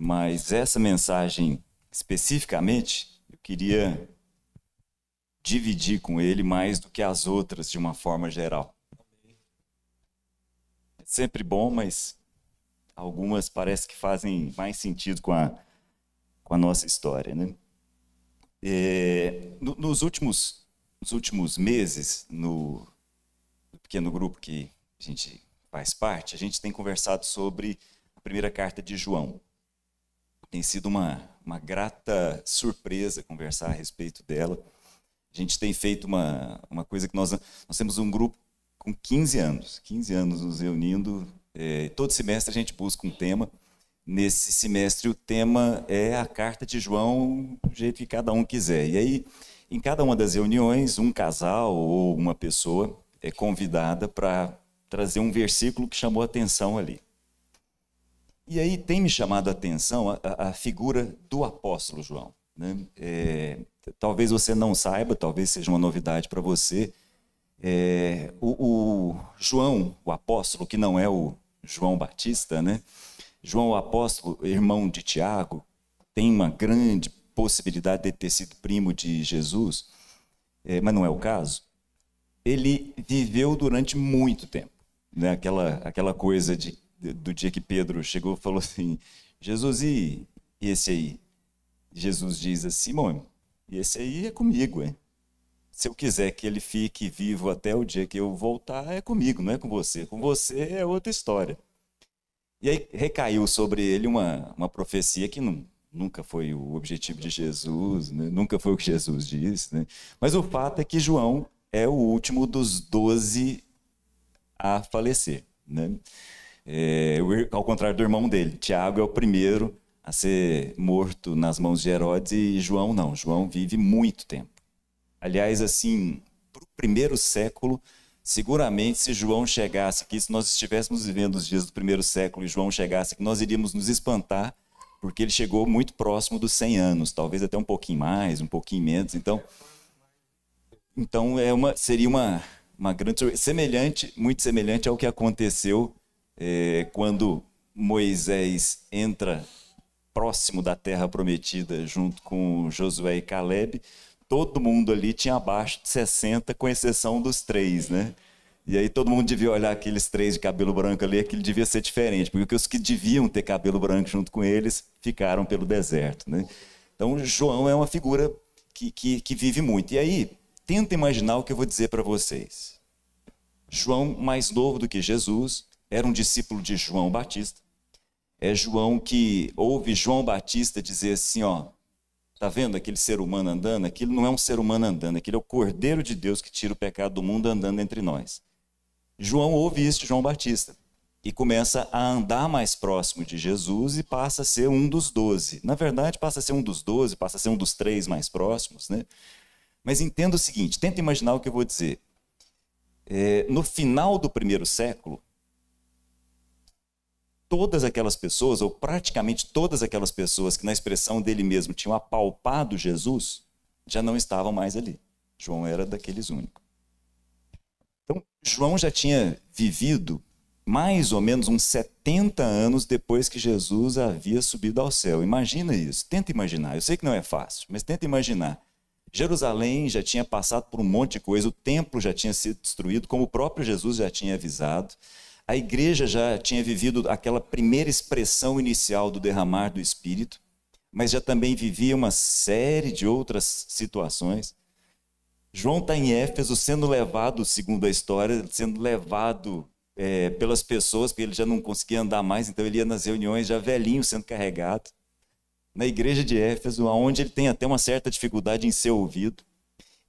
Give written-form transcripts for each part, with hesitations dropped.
mas essa mensagem especificamente eu queria dividir com ele mais do que as outras de uma forma geral. É sempre bom, mas algumas parece que fazem mais sentido com a nossa história, né? Nos últimos meses, no pequeno grupo que a gente faz parte, a gente tem conversado sobre a primeira carta de João. Tem sido uma grata surpresa conversar a respeito dela. A gente tem feito uma coisa que nós temos um grupo com 15 anos nos reunindo. Todo semestre a gente busca um tema. Nesse semestre o tema é a carta de João, do jeito que cada um quiser. E aí, em cada uma das reuniões, um casal ou uma pessoa é convidada para trazer um versículo que chamou a atenção ali. E aí tem me chamado a atenção a figura do apóstolo João, né? Talvez você não saiba, talvez seja uma novidade para você. O João, o apóstolo, que não é o João Batista, né? João, o apóstolo, irmão de Tiago, tem uma grande possibilidade de ter sido primo de Jesus, mas não é o caso. Ele viveu durante muito tempo, né? Aquela coisa do dia que Pedro chegou e falou assim: Jesus, e esse aí? Jesus diz assim: Simão, e esse aí é comigo, hein? Se eu quiser que ele fique vivo até o dia que eu voltar, é comigo, não é com você. Com você é outra história. E aí recaiu sobre ele uma profecia que nunca foi o objetivo de Jesus, né? Nunca foi o que Jesus disse, né? Mas o fato é que João é o último dos 12 a falecer, né? Ao contrário do irmão dele, Tiago é o primeiro a ser morto nas mãos de Herodes e João não. João vive muito tempo. Aliás, assim, para o primeiro século, seguramente se João chegasse aqui, se nós estivéssemos vivendo os dias do primeiro século e João chegasse aqui, nós iríamos nos espantar, porque ele chegou muito próximo dos 100 anos, talvez até um pouquinho mais, um pouquinho menos. Então seria uma grande muito semelhante ao que aconteceu quando Moisés entra próximo da terra prometida junto com Josué e Caleb. Todo mundo ali tinha abaixo de 60, com exceção dos 3, né? E aí todo mundo devia olhar aqueles 3 de cabelo branco ali, aquilo devia ser diferente, porque os que deviam ter cabelo branco junto com eles ficaram pelo deserto, né? Então João é uma figura que vive muito. E aí, tenta imaginar o que eu vou dizer para vocês. João, mais novo do que Jesus, era um discípulo de João Batista. É João que ouve João Batista dizer assim, ó: tá vendo aquele ser humano andando? Aquilo não é um ser humano andando, aquele é o Cordeiro de Deus que tira o pecado do mundo andando entre nós. João ouve isso de João Batista e começa a andar mais próximo de Jesus e passa a ser um dos 12. Na verdade, passa a ser um dos 12, passa a ser um dos 3 mais próximos, né? Mas entenda o seguinte, tenta imaginar o que eu vou dizer. No final do primeiro século, todas aquelas pessoas, ou praticamente todas aquelas pessoas que na expressão dele mesmo tinham apalpado Jesus, já não estavam mais ali. João era daqueles únicos. Então, João já tinha vivido mais ou menos uns 70 anos depois que Jesus havia subido ao céu. Imagina isso, tenta imaginar. Eu sei que não é fácil, mas tenta imaginar. Jerusalém já tinha passado por um monte de coisa, o templo já tinha sido destruído, como o próprio Jesus já tinha avisado. A igreja já tinha vivido aquela primeira expressão inicial do derramar do Espírito, mas já também vivia uma série de outras situações. João está em Éfeso sendo levado, segundo a história, sendo levado pelas pessoas, porque ele já não conseguia andar mais, então ele ia nas reuniões já velhinho sendo carregado. Na igreja de Éfeso, onde ele tem até uma certa dificuldade em ser ouvido.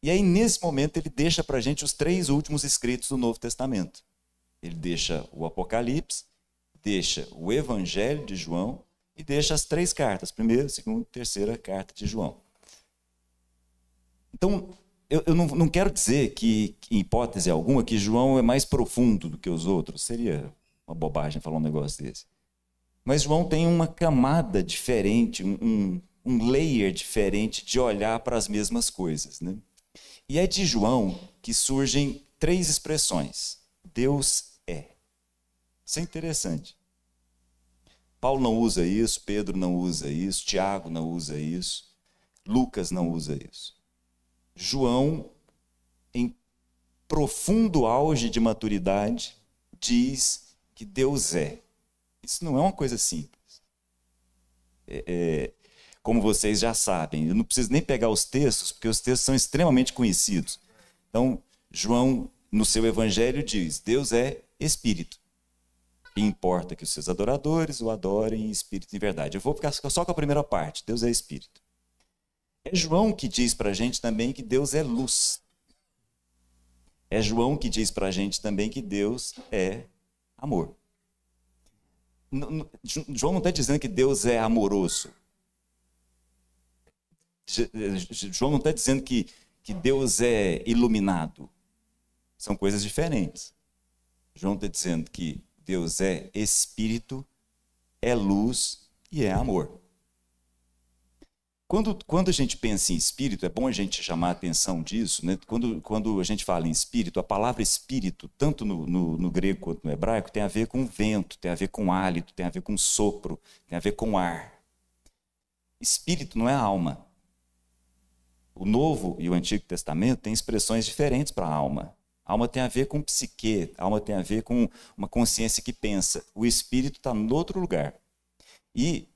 E aí, nesse momento, ele deixa para a gente os 3 últimos escritos do Novo Testamento. Ele deixa o Apocalipse, deixa o Evangelho de João e deixa as 3 cartas, primeira, segunda, terceira carta de João. Então, eu não quero dizer que, em hipótese alguma, que João é mais profundo do que os outros. Seria uma bobagem falar um negócio desse. Mas João tem uma camada diferente, um layer diferente de olhar para as mesmas coisas, né? E é de João que surgem 3 expressões. Deus é. Isso é interessante. Paulo não usa isso, Pedro não usa isso, Tiago não usa isso, Lucas não usa isso. João, em profundo auge de maturidade, diz que Deus é. Isso não é uma coisa simples. Como vocês já sabem, eu não preciso nem pegar os textos, porque os textos são extremamente conhecidos. Então, João, no seu evangelho, diz: Deus é espírito. E importa que os seus adoradores o adorem em espírito e em verdade. Eu vou ficar só com a primeira parte: Deus é espírito. É João que diz para a gente também que Deus é luz. É João que diz para a gente também que Deus é amor. João não está dizendo que Deus é amoroso. João não está dizendo que Deus é iluminado. São coisas diferentes. João está dizendo que Deus é espírito, é luz e é amor. Quando a gente pensa em espírito, é bom a gente chamar a atenção disso, né? Quando a gente fala em espírito, a palavra espírito, tanto no grego quanto no hebraico, tem a ver com vento, tem a ver com hálito, tem a ver com sopro, tem a ver com ar. Espírito não é alma. O Novo e o Antigo Testamento têm expressões diferentes para a alma. A alma tem a ver com psique, a alma tem a ver com uma consciência que pensa. O espírito está em outro lugar. E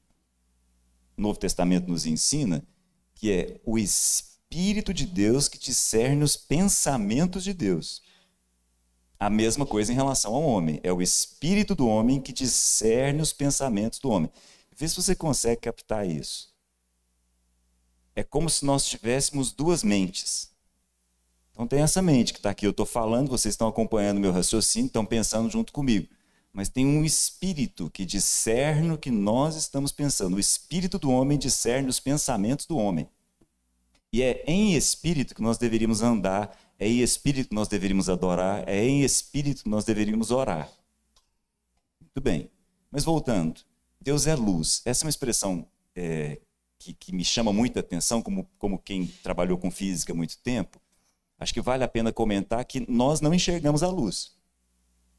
o Novo Testamento nos ensina que é o Espírito de Deus que discerne os pensamentos de Deus. A mesma coisa em relação ao homem. É o Espírito do homem que discerne os pensamentos do homem. Vê se você consegue captar isso. É como se nós tivéssemos duas mentes. Então tem essa mente que está aqui, eu estou falando, vocês estão acompanhando o meu raciocínio, estão pensando junto comigo. Mas tem um espírito que discerne o que nós estamos pensando. O espírito do homem discerne os pensamentos do homem. E é em espírito que nós deveríamos andar, é em espírito que nós deveríamos adorar, é em espírito que nós deveríamos orar. Muito bem. Mas voltando, Deus é luz. Essa é uma expressão que me chama muita atenção, como quem trabalhou com física há muito tempo. Acho que vale a pena comentar que nós não enxergamos a luz.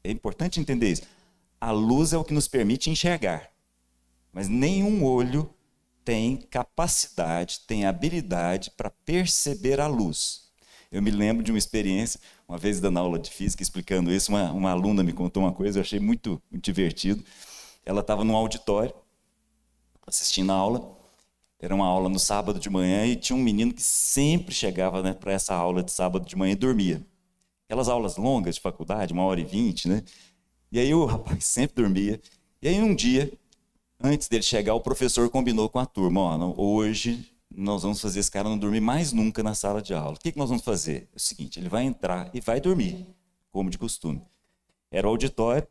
É importante entender isso. A luz é o que nos permite enxergar. Mas nenhum olho tem capacidade, tem habilidade para perceber a luz. Eu me lembro de uma experiência, uma vez dando aula de física, explicando isso, uma aluna me contou uma coisa, eu achei muito divertido. Ela estava num auditório, assistindo a aula. Era uma aula no sábado de manhã e tinha um menino que sempre chegava, né, para essa aula de sábado de manhã e dormia. Aquelas aulas longas de faculdade, 1h20, né? E aí o rapaz sempre dormia. E aí um dia, antes dele chegar, o professor combinou com a turma: ó, hoje nós vamos fazer esse cara não dormir mais nunca na sala de aula. O que nós vamos fazer? É o seguinte: ele vai entrar e vai dormir, como de costume. Era o auditório,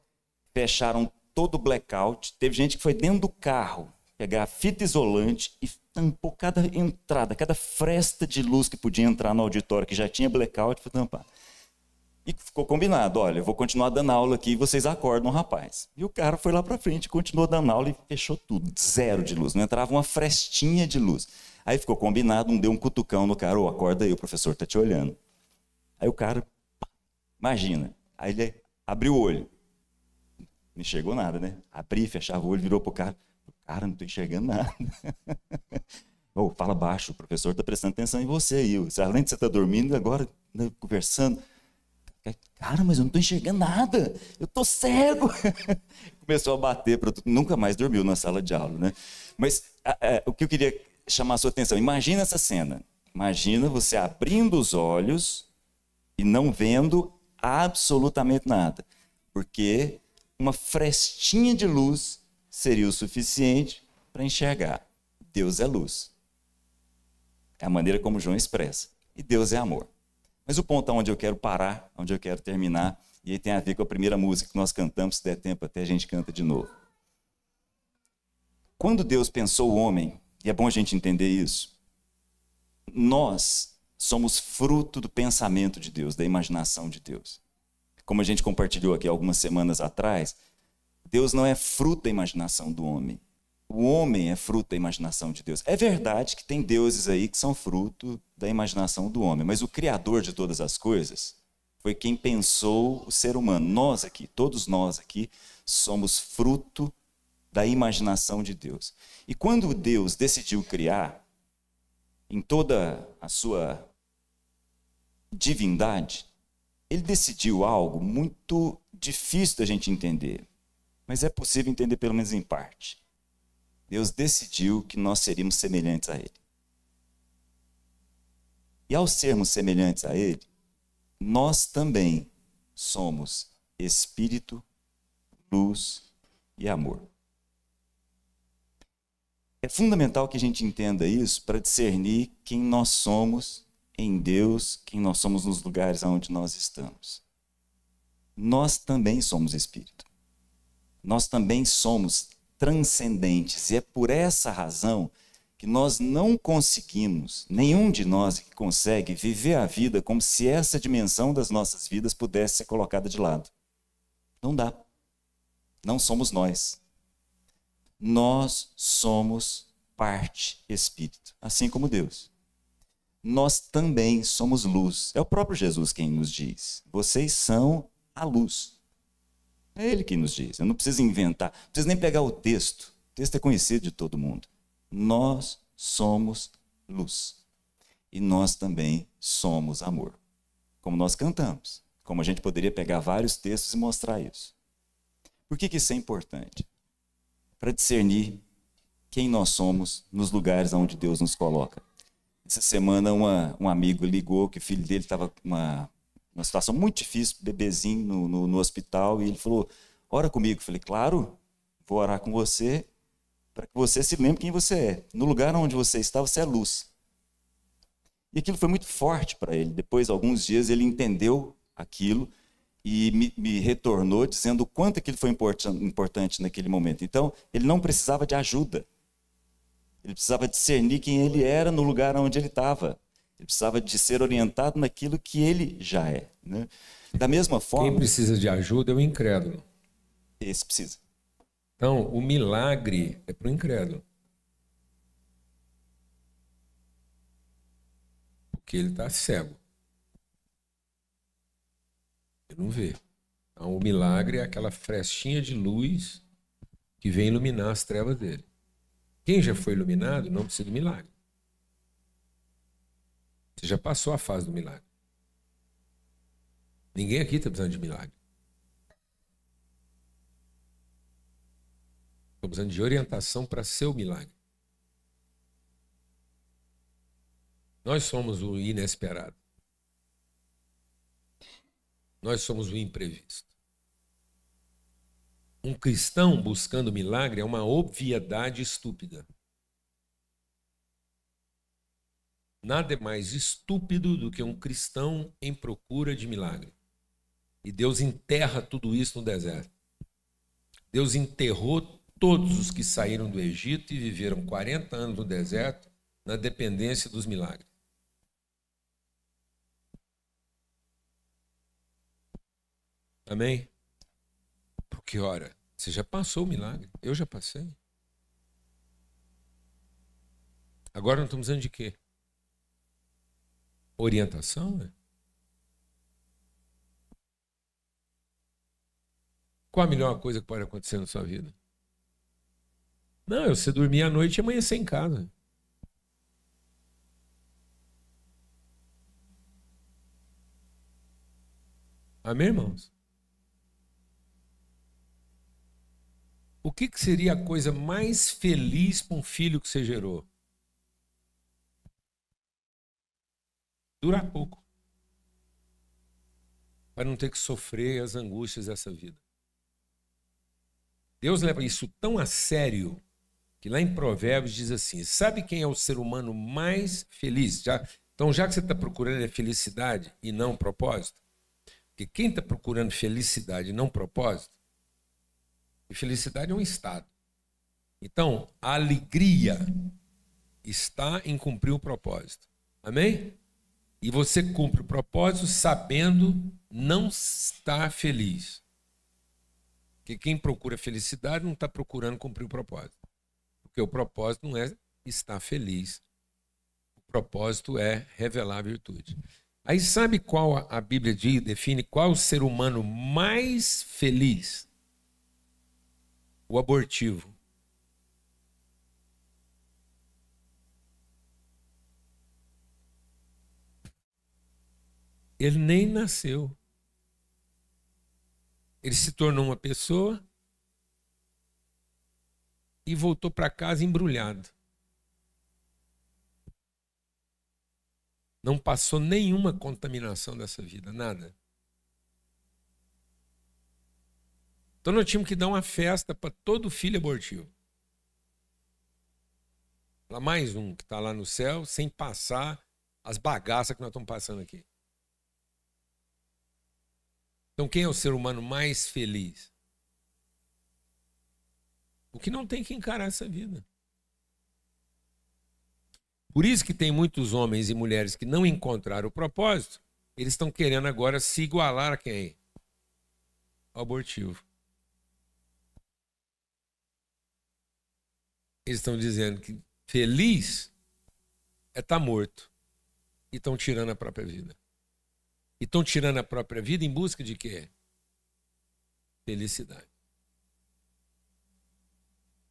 fecharam todo o blackout, teve gente que foi dentro do carro pegar fita isolante e tampou cada entrada, cada fresta de luz que podia entrar no auditório, que já tinha blackout, foi tampar. E ficou combinado: olha, eu vou continuar dando aula aqui e vocês acordam o rapaz. E o cara foi lá para frente, continuou dando aula e fechou tudo, zero de luz, não entrava uma frestinha de luz. Aí ficou combinado, deu um cutucão no cara: ô, acorda aí, o professor está te olhando. Aí o cara, imagina, aí ele abriu o olho. Não enxergou nada, né? Abria, fechava o olho, virou pro cara: cara, não estou enxergando nada. Oh, fala baixo, o professor está prestando atenção em você aí. Além de você estar dormindo, agora, né, conversando. Cara, mas eu não estou enxergando nada, eu estou cego. Começou a bater, nunca mais dormiu na sala de aula, né? Mas o que eu queria chamar a sua atenção, imagina essa cena. Imagina você abrindo os olhos e não vendo absolutamente nada. Porque uma frestinha de luz seria o suficiente para enxergar. Deus é luz. É a maneira como João expressa. E Deus é amor. Mas o ponto onde eu quero parar, onde eu quero terminar, e aí tem a ver com a primeira música que nós cantamos, se der tempo até a gente canta de novo. Quando Deus pensou o homem, e é bom a gente entender isso, nós somos fruto do pensamento de Deus, da imaginação de Deus. Como a gente compartilhou aqui algumas semanas atrás, Deus não é fruto da imaginação do homem. O homem é fruto da imaginação de Deus. É verdade que tem deuses aí que são fruto da imaginação do homem, mas o Criador de todas as coisas foi quem pensou o ser humano. Nós aqui, todos nós aqui, somos fruto da imaginação de Deus. E quando Deus decidiu criar, em toda a sua divindade, ele decidiu algo muito difícil da gente entender, mas é possível entender pelo menos em parte. Deus decidiu que nós seríamos semelhantes a Ele. E ao sermos semelhantes a Ele, nós também somos Espírito, luz e amor. É fundamental que a gente entenda isso para discernir quem nós somos em Deus, quem nós somos nos lugares onde nós estamos. Nós também somos Espírito. Nós também somos transcendentes. E é por essa razão que nós não conseguimos, nenhum de nós consegue viver a vida como se essa dimensão das nossas vidas pudesse ser colocada de lado. Não dá. Não somos nós. Nós somos parte Espírito, assim como Deus. Nós também somos luz. É o próprio Jesus quem nos diz. Vocês são a luz. É Ele quem nos diz. Eu não preciso inventar, não preciso nem pegar o texto. O texto é conhecido de todo mundo. Nós somos luz. E nós também somos amor. Como nós cantamos. Como a gente poderia pegar vários textos e mostrar isso. Por que isso é importante? Para discernir quem nós somos nos lugares onde Deus nos coloca. Essa semana um amigo ligou que o filho dele estava com uma situação muito difícil, bebezinho no hospital, e ele falou, ora comigo. Eu falei, claro, vou orar com você para que você se lembre quem você é. No lugar onde você está, você é luz. E aquilo foi muito forte para ele. Depois de alguns dias ele entendeu aquilo e me retornou dizendo o quanto aquilo foi importante naquele momento. Então, ele não precisava de ajuda. Ele precisava discernir quem ele era no lugar onde ele estava. Ele precisava de ser orientado naquilo que ele já é. Né? Da mesma forma... Quem precisa de ajuda é o incrédulo. Esse precisa. Então, o milagre é para o incrédulo. Porque ele está cego. Ele não vê. Então, o milagre é aquela frestinha de luz que vem iluminar as trevas dele. Quem já foi iluminado não precisa de milagre. Você já passou a fase do milagre. Ninguém aqui está precisando de milagre. Estou precisando de orientação para ser o milagre. Nós somos o inesperado. Nós somos o imprevisto. Um cristão buscando milagre é uma obviedade estúpida. Nada é mais estúpido do que um cristão em procura de milagre. E Deus enterra tudo isso no deserto. Deus enterrou todos os que saíram do Egito e viveram 40 anos no deserto na dependência dos milagres. Amém? Porque, ora, você já passou o milagre. Eu já passei. Agora nós estamos usando de quê? Orientação, né? Qual a melhor coisa que pode acontecer na sua vida? Não, é você dormir à noite e amanhecer em casa. Amém, irmãos? O que seria a coisa mais feliz para um filho que você gerou? Durar pouco. Para não ter que sofrer as angústias dessa vida. Deus leva isso tão a sério que lá em Provérbios diz assim, sabe quem é o ser humano mais feliz? Então, já que você está procurando a felicidade e não propósito, porque quem está procurando felicidade e não propósito, e felicidade é um estado. Então, a alegria está em cumprir o propósito. Amém? E você cumpre o propósito sabendo não estar feliz. Porque quem procura felicidade não está procurando cumprir o propósito. Porque o propósito não é estar feliz. O propósito é revelar a virtude. Aí sabe qual a Bíblia define qual o ser humano mais feliz? O abortivo. Ele nem nasceu. Ele se tornou uma pessoa e voltou para casa embrulhado. Não passou nenhuma contaminação dessa vida, nada. Então nós tínhamos que dar uma festa para todo filho abortivo. Lá mais um que está lá no céu, sem passar as bagaças que nós estamos passando aqui. Então quem é o ser humano mais feliz? O que não tem que encarar essa vida. Por isso que tem muitos homens e mulheres que não encontraram o propósito, eles estão querendo agora se igualar a quem? Ao abortivo. Eles estão dizendo que feliz é estar morto. E estão tirando a própria vida. E estão tirando a própria vida em busca de quê? Felicidade.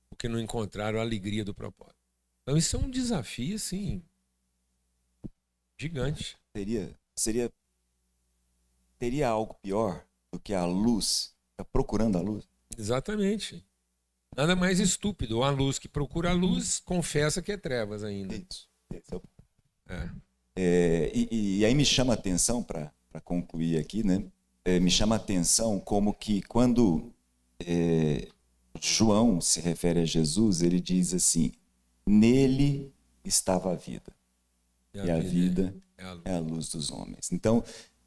Porque não encontraram a alegria do propósito. Então isso é um desafio, assim, gigante. Teria algo pior do que a luz, tá procurando a luz? Exatamente. Nada mais estúpido. A luz que procura a luz confessa que é trevas ainda. Isso. E aí me chama a atenção, para concluir aqui, né? Me chama a atenção como que quando João se refere a Jesus, ele diz assim: nele estava a vida. E a vida é a luz dos homens. Então,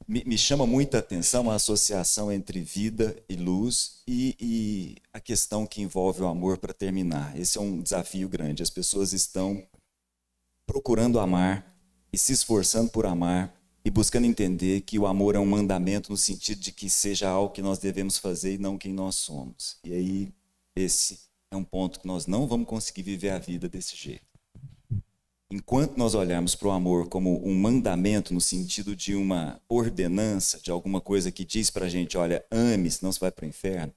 me chama muita atenção a associação entre vida e luz e a questão que envolve o amor para terminar. Esse é um desafio grande. As pessoas estão procurando amar e se esforçando por amar e buscando entender que o amor é um mandamento no sentido de que seja algo que nós devemos fazer e não quem nós somos. E aí, esse é um ponto que nós não vamos conseguir viver a vida desse jeito. Enquanto nós olharmos para o amor como um mandamento no sentido de uma ordenança, de alguma coisa que diz para a gente, olha, ame, senão você vai para o inferno,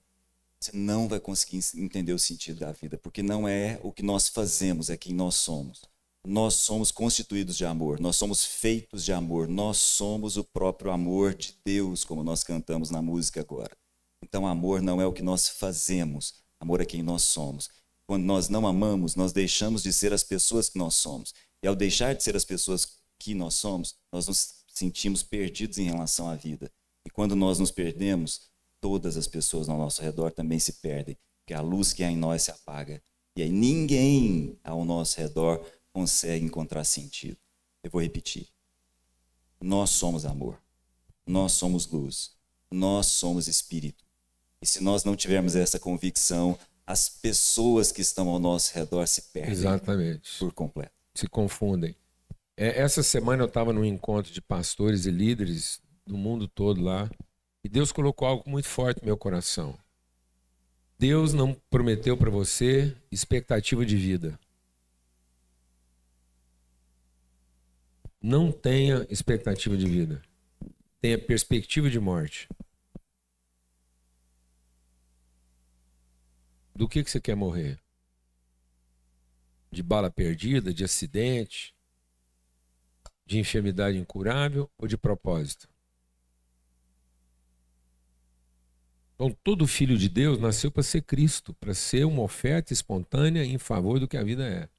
você não vai conseguir entender o sentido da vida, porque não é o que nós fazemos, é quem nós somos. Nós somos constituídos de amor, nós somos feitos de amor, nós somos o próprio amor de Deus, como nós cantamos na música agora. Então, amor não é o que nós fazemos, amor é quem nós somos. Quando nós não amamos, nós deixamos de ser as pessoas que nós somos. E ao deixar de ser as pessoas que nós somos, nós nos sentimos perdidos em relação à vida. E quando nós nos perdemos, todas as pessoas ao nosso redor também se perdem, porque a luz que há em nós se apaga. E aí ninguém ao nosso redor consegue encontrar sentido. Eu vou repetir. Nós somos amor. Nós somos luz. Nós somos espírito. E se nós não tivermos essa convicção, as pessoas que estão ao nosso redor se perdem. Exatamente. Por completo. Se confundem. Essa semana eu estava num encontro de pastores e líderes do mundo todo lá, e Deus colocou algo muito forte no meu coração. Deus não prometeu para você expectativa de vida. Não tenha expectativa de vida. Tenha perspectiva de morte. Do que você quer morrer? De bala perdida, de acidente, de enfermidade incurável ou de propósito? Então, todo filho de Deus nasceu para ser Cristo, para ser uma oferta espontânea em favor do que a vida é.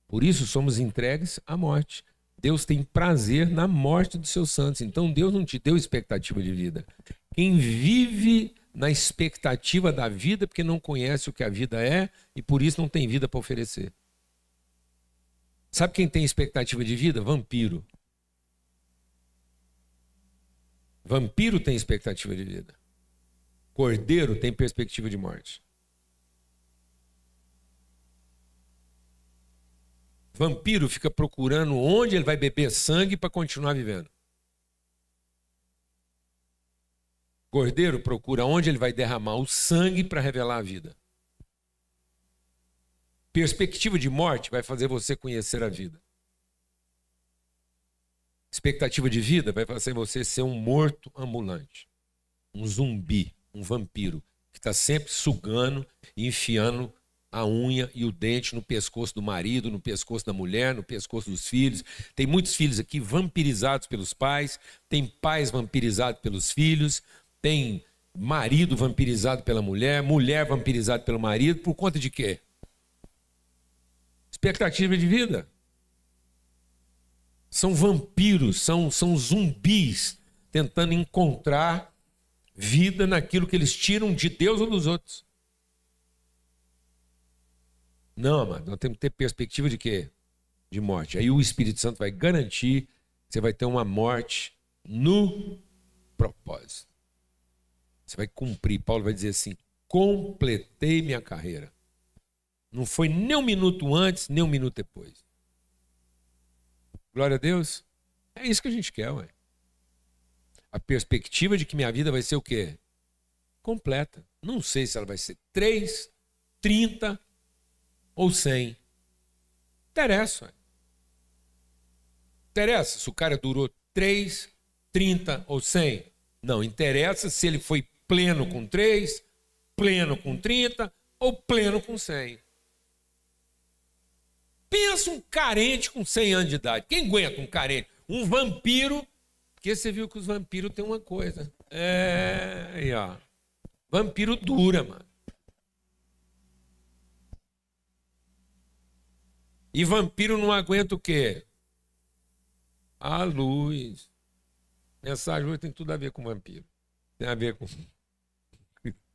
Por isso somos entregues à morte. Deus tem prazer na morte dos seus santos. Então Deus não te deu expectativa de vida. Quem vive na expectativa da vida porque não conhece o que a vida é e por isso não tem vida para oferecer. Sabe quem tem expectativa de vida? Vampiro. Vampiro tem expectativa de vida. Cordeiro tem perspectiva de morte. Vampiro fica procurando onde ele vai beber sangue para continuar vivendo. Cordeiro procura onde ele vai derramar o sangue para revelar a vida. Perspectiva de morte vai fazer você conhecer a vida. Expectativa de vida vai fazer você ser um morto ambulante. Um zumbi, um vampiro, que está sempre sugando e enfiando a unha e o dente no pescoço do marido, no pescoço da mulher, no pescoço dos filhos. Tem muitos filhos aqui vampirizados pelos pais, tem pais vampirizados pelos filhos, tem marido vampirizado pela mulher, mulher vampirizada pelo marido, por conta de quê? Expectativa de vida. São vampiros, são zumbis tentando encontrar vida naquilo que eles tiram de Deus ou dos outros. Não, amado, nós temos que ter perspectiva de quê? De morte. Aí o Espírito Santo vai garantir que você vai ter uma morte no propósito. Você vai cumprir. Paulo vai dizer assim: completei minha carreira. Não foi nem um minuto antes, nem um minuto depois. Glória a Deus. É isso que a gente quer, ué. A perspectiva de que minha vida vai ser o quê? Completa. Não sei se ela vai ser 3, 30 ou 100. Interessa, ué. Interessa se o cara durou 3, 30 ou 100. Não, interessa se ele foi pleno com 3, pleno com 30 ou pleno com 100. Pensa um carente com 100 anos de idade. Quem aguenta um carente? Um vampiro. Porque você viu que os vampiros têm uma coisa. Aí, ó. Vampiro dura, mano. E vampiro não aguenta o quê? A luz. Mensagem hoje tem tudo a ver com vampiro. Tem a ver com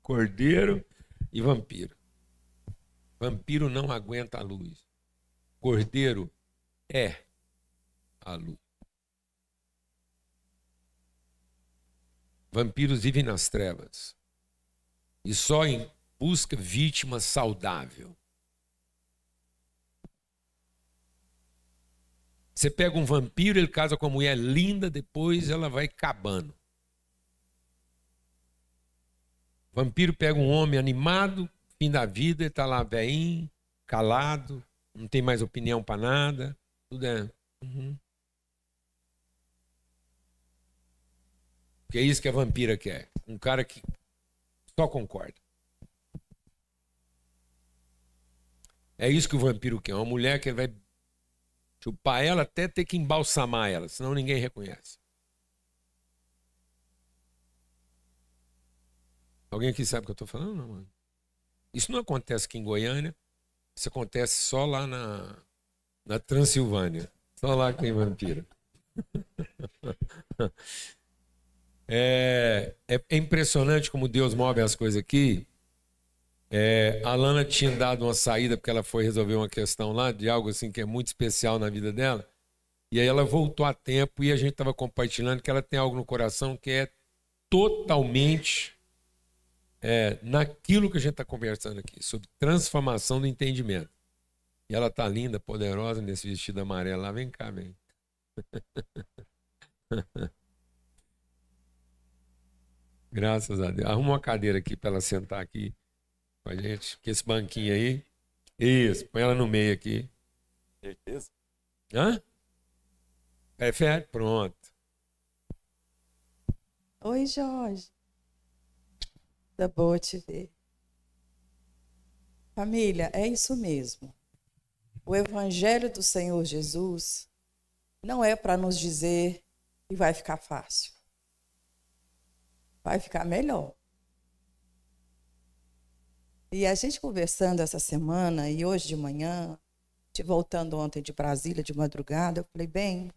cordeiro e vampiro. Vampiro não aguenta a luz. Cordeiro é a luz. Vampiros vivem nas trevas e só busca vítima saudável. Você pega um vampiro, ele casa com uma mulher linda, depois ela vai acabando. Vampiro pega um homem animado, fim da vida, ele está lá velhinho, calado, não tem mais opinião para nada, tudo é. Porque é isso que a vampira quer. Um cara que só concorda. É isso que o vampiro quer. Uma mulher que vai chupar ela até ter que embalsamar ela, senão ninguém reconhece. Alguém aqui sabe o que eu estou falando? Não, mano. Isso não acontece aqui em Goiânia. Isso acontece só lá na Transilvânia. Só lá que tem vampiro. É impressionante como Deus move as coisas aqui. A Lana tinha dado uma saída porque ela foi resolver uma questão lá de algo assim que é muito especial na vida dela. E aí ela voltou a tempo e a gente estava compartilhando que ela tem algo no coração que é totalmente naquilo que a gente está conversando aqui, sobre transformação do entendimento. E ela tá linda, poderosa, nesse vestido amarelo lá. Vem cá, vem. Graças a Deus. Arruma uma cadeira aqui para ela sentar aqui com a gente. Que esse banquinho aí. Isso, põe ela no meio aqui. Certeza? Hã? Prefere? Pronto. Oi, Jorge. Tá boa te ver. Família, é isso mesmo. O Evangelho do Senhor Jesus não é para nos dizer que vai ficar fácil. Vai ficar melhor. E a gente conversando essa semana e hoje de manhã, voltando ontem de Brasília de madrugada, eu falei, bem,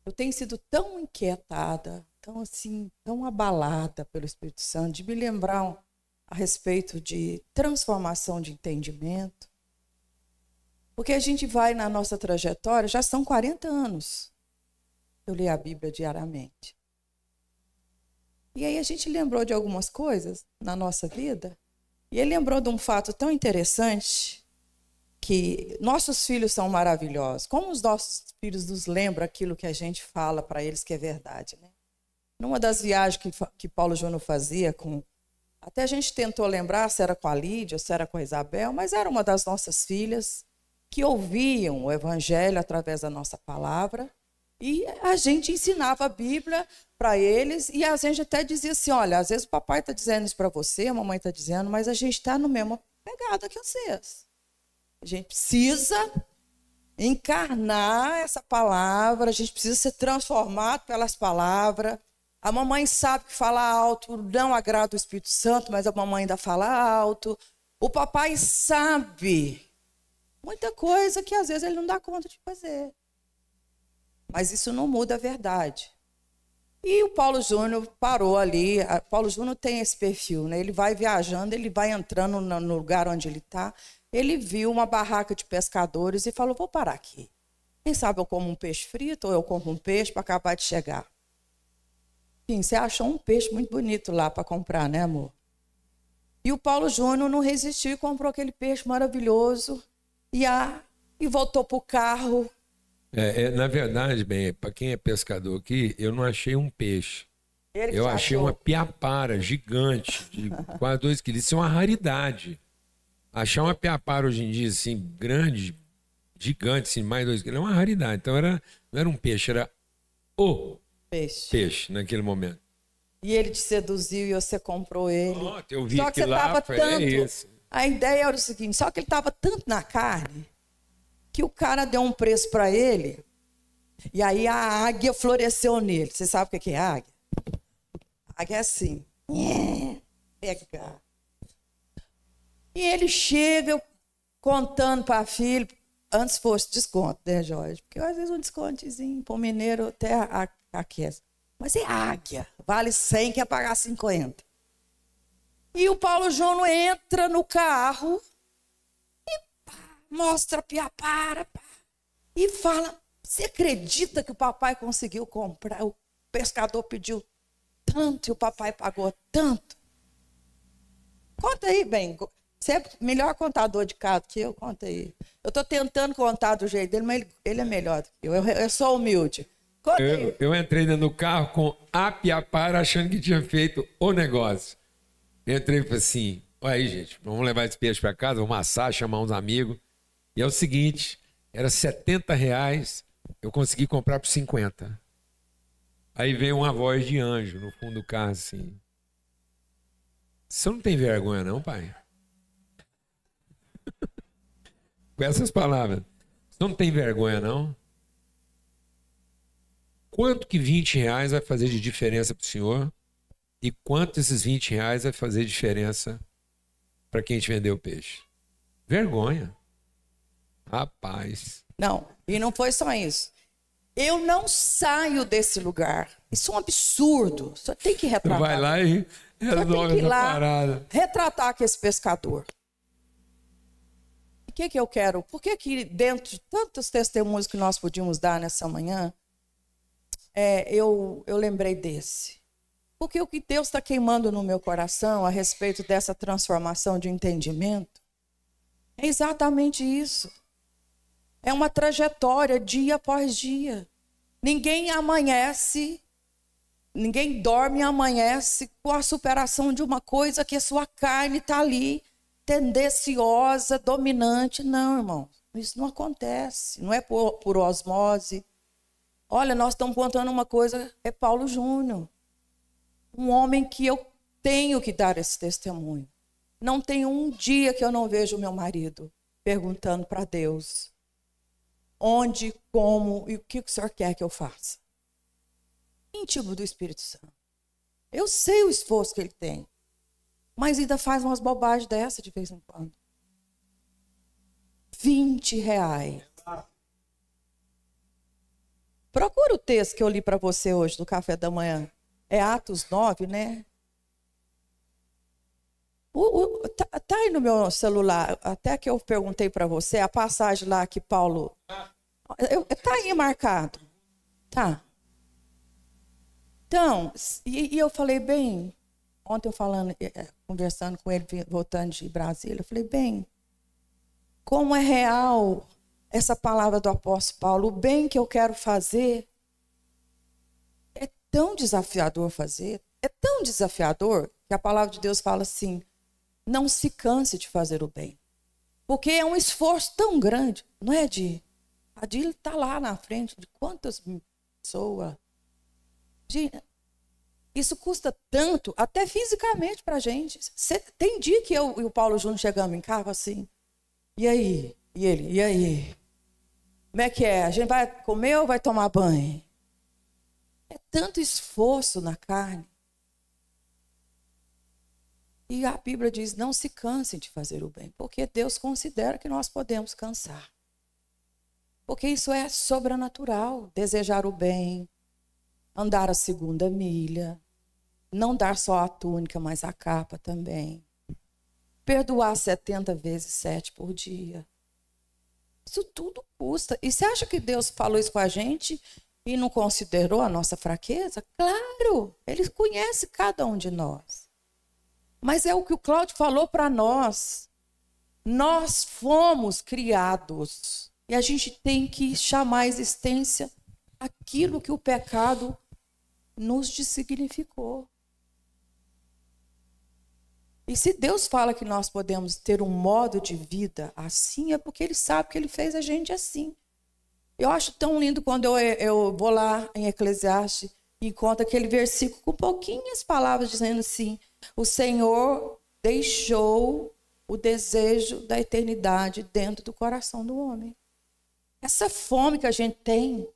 eu tenho sido tão inquietada, tão abalada pelo Espírito Santo, de me lembrar a respeito de transformação de entendimento. Porque a gente vai na nossa trajetória, já são 40 anos. Eu leio a Bíblia diariamente. E aí a gente lembrou de algumas coisas na nossa vida. E ele lembrou de um fato tão interessante, que nossos filhos são maravilhosos. Como os nossos filhos nos lembram aquilo que a gente fala para eles que é verdade, né? Numa das viagens que Paulo Júnior fazia, até a gente tentou lembrar se era com a Lídia ou se era com a Isabel, mas era uma das nossas filhas que ouviam o Evangelho através da nossa palavra, e a gente ensinava a Bíblia para eles, e a gente até dizia assim, olha, às vezes o papai está dizendo isso para você, a mamãe está dizendo, mas a gente está no mesmo pegada que vocês. A gente precisa encarnar essa palavra, a gente precisa ser transformado pelas palavras. A mamãe sabe que falar alto não agrada o Espírito Santo, mas a mamãe ainda fala alto. O papai sabe muita coisa que às vezes ele não dá conta de fazer. Mas isso não muda a verdade. E o Paulo Júnior parou ali. Paulo Júnior tem esse perfil, né? Ele vai viajando, ele vai entrando no lugar onde ele está. Ele viu uma barraca de pescadores e falou, vou parar aqui. Quem sabe eu como um peixe frito ou eu como um peixe para acabar de chegar. Enfim, você achou um peixe muito bonito lá para comprar, né, amor? E o Paulo Júnior não resistiu e comprou aquele peixe maravilhoso e voltou para o carro. Na verdade, bem, para quem é pescador aqui, eu não achei um peixe. Eu achei uma piapara gigante, de quase 2 quilos. Isso é uma raridade. Achar uma piapara hoje em dia, assim, grande, gigante, assim, mais 2 quilos, é uma raridade. Então não era um peixe, era o peixe naquele momento. E ele te seduziu e você comprou ele. Eu vi só que você estava tanto. Isso. A ideia era o seguinte: só que ele estava tanto na carne que o cara deu um preço para ele. E aí a águia floresceu nele. Você sabe o que é águia? A águia é assim. Pega. E ele chega contando para a filha. Antes fosse desconto, né, Jorge? Porque às vezes um descontezinho para o mineiro até aquece. Mas é águia, vale 100, quer pagar 50. E o Paulo Júnior entra no carro e mostra a piapara e fala, você acredita que o papai conseguiu comprar? O pescador pediu tanto e o papai pagou tanto? Conta aí, bem. Você é melhor contador de caso que eu, conta aí. Eu estou tentando contar do jeito dele, mas ele é melhor do que eu. Eu sou humilde. Eu entrei no carro com a piapara achando que tinha feito o negócio. Eu entrei e falei assim, olha aí, gente, vamos levar esse peixe para casa, vamos assar, chamar uns amigos. E é o seguinte, era R$70, eu consegui comprar por 50. Aí veio uma voz de anjo no fundo do carro assim, você não tem vergonha não, pai? Com essas palavras, você não tem vergonha não? Quanto que R$20 vai fazer de diferença para o senhor? E quanto esses R$20 vai fazer de diferença para quem te vendeu o peixe? Vergonha. Rapaz. Não, e não foi só isso. Eu não saio desse lugar. Isso é um absurdo. Só tem que retratar. Vai lá e resolve essa parada. Retratar aqui esse pescador. O que eu quero? Por que dentro de tantos testemunhos que nós podíamos dar nessa manhã, eu lembrei desse? Porque o que Deus está queimando no meu coração a respeito dessa transformação de entendimento é exatamente isso. É uma trajetória dia após dia. Ninguém amanhece, ninguém dorme e amanhece com a superação de uma coisa que a sua carne está ali, tendenciosa, dominante. Não, irmão, isso não acontece. Não é por osmose. Olha, nós estamos contando uma coisa, é Paulo Júnior. Um homem que eu tenho que dar esse testemunho. Não tem um dia que eu não vejo o meu marido perguntando para Deus onde, como e o que o Senhor quer que eu faça. Íntimo do Espírito Santo. Eu sei o esforço que ele tem, mas ainda faz umas bobagens dessa de vez em quando. R$20. Procura o texto que eu li para você hoje no café da manhã. É Atos 9, né? Tá aí no meu celular, até que eu perguntei para você, a passagem lá que Paulo... Tá aí marcado. Tá. Então, e eu falei, bem... Ontem eu conversando com ele, voltando de Brasília, eu falei, bem... Como é real essa palavra do apóstolo Paulo, o bem que eu quero fazer... É tão desafiador fazer, é tão desafiador que a palavra de Deus fala assim, não se canse de fazer o bem. Porque é um esforço tão grande, não é a Adília está lá na frente de quantas pessoas. Isso custa tanto, até fisicamente para a gente. Tem dia que eu e o Paulo Júnior chegamos em casa assim, e aí? E ele, e aí? Como é que é? A gente vai comer ou vai tomar banho? É tanto esforço na carne. E a Bíblia diz, não se cansem de fazer o bem, porque Deus considera que nós podemos cansar. Porque isso é sobrenatural, desejar o bem, andar a segunda milha, não dar só a túnica, mas a capa também. Perdoar 70 vezes 7 por dia. Isso tudo custa. E você acha que Deus falou isso com a gente e não considerou a nossa fraqueza? Claro, Ele conhece cada um de nós. Mas é o que o Cláudio falou para nós. Nós fomos criados. E a gente tem que chamar à existência aquilo que o pecado nos dessignificou. E se Deus fala que nós podemos ter um modo de vida assim, é porque Ele sabe que Ele fez a gente assim. Eu acho tão lindo quando eu vou lá em Eclesiastes e encontro aquele versículo com pouquinhas palavras dizendo assim, o Senhor deixou o desejo da eternidade dentro do coração do homem. Essa fome que a gente tem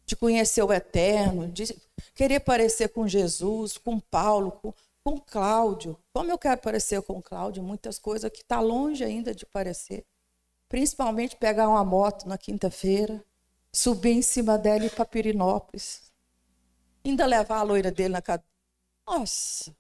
de conhecer o eterno, de querer parecer com Jesus, com Paulo, com Cláudio. Como eu quero parecer com Cláudio, muitas coisas que está longe ainda de parecer. Principalmente pegar uma moto na quinta-feira, subir em cima dela e ir para Pirinópolis. Ainda levar a loira dele na cadeira. Nossa!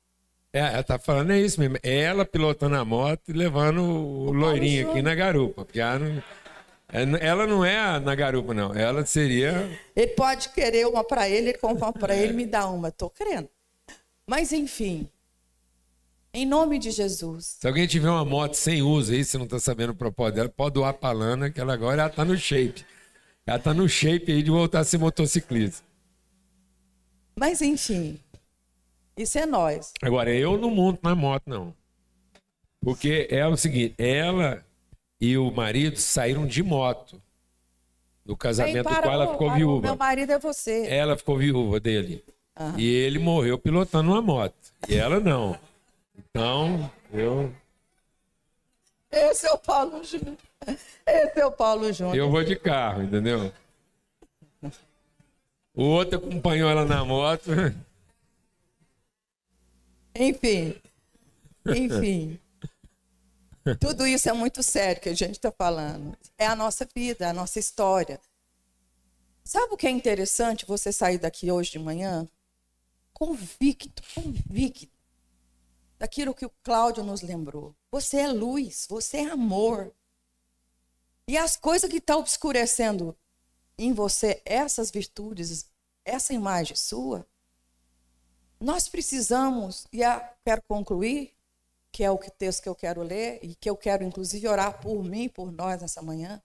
Ela tá falando isso mesmo. Ela pilotando a moto e levando o loirinho aqui na garupa. Porque ela não é na garupa, não. Ela seria... Ele pode querer uma para ele compra uma para ele, me dá uma. Estou querendo. Mas, enfim, em nome de Jesus. Se alguém tiver uma moto sem uso aí, você não está sabendo o propósito dela, pode doar para a Lana, que ela agora está no shape. Ela está no shape aí de voltar a ser motociclista. Mas, enfim, isso é nós. Agora, eu não monto na moto, não. Porque é o seguinte, ela e o marido saíram de moto. No casamento do qual ela ficou viúva. Meu marido é você. Ela ficou viúva dele. E ele morreu pilotando uma moto. E ela não. Então, Esse é o Paulo Júnior. Esse é o Paulo Júnior. Eu vou de carro, entendeu? O outro acompanhou ela na moto. Enfim. Tudo isso é muito sério que a gente está falando. É a nossa vida, a nossa história. Sabe o que é interessante você sair daqui hoje de manhã? Convicto daquilo que o Cláudio nos lembrou. Você é luz, você é amor. E as coisas que estão obscurecendo em você, essas virtudes, essa imagem sua, nós precisamos, e quero concluir, que é o texto que eu quero ler, e que eu quero inclusive orar por mim, por nós nessa manhã.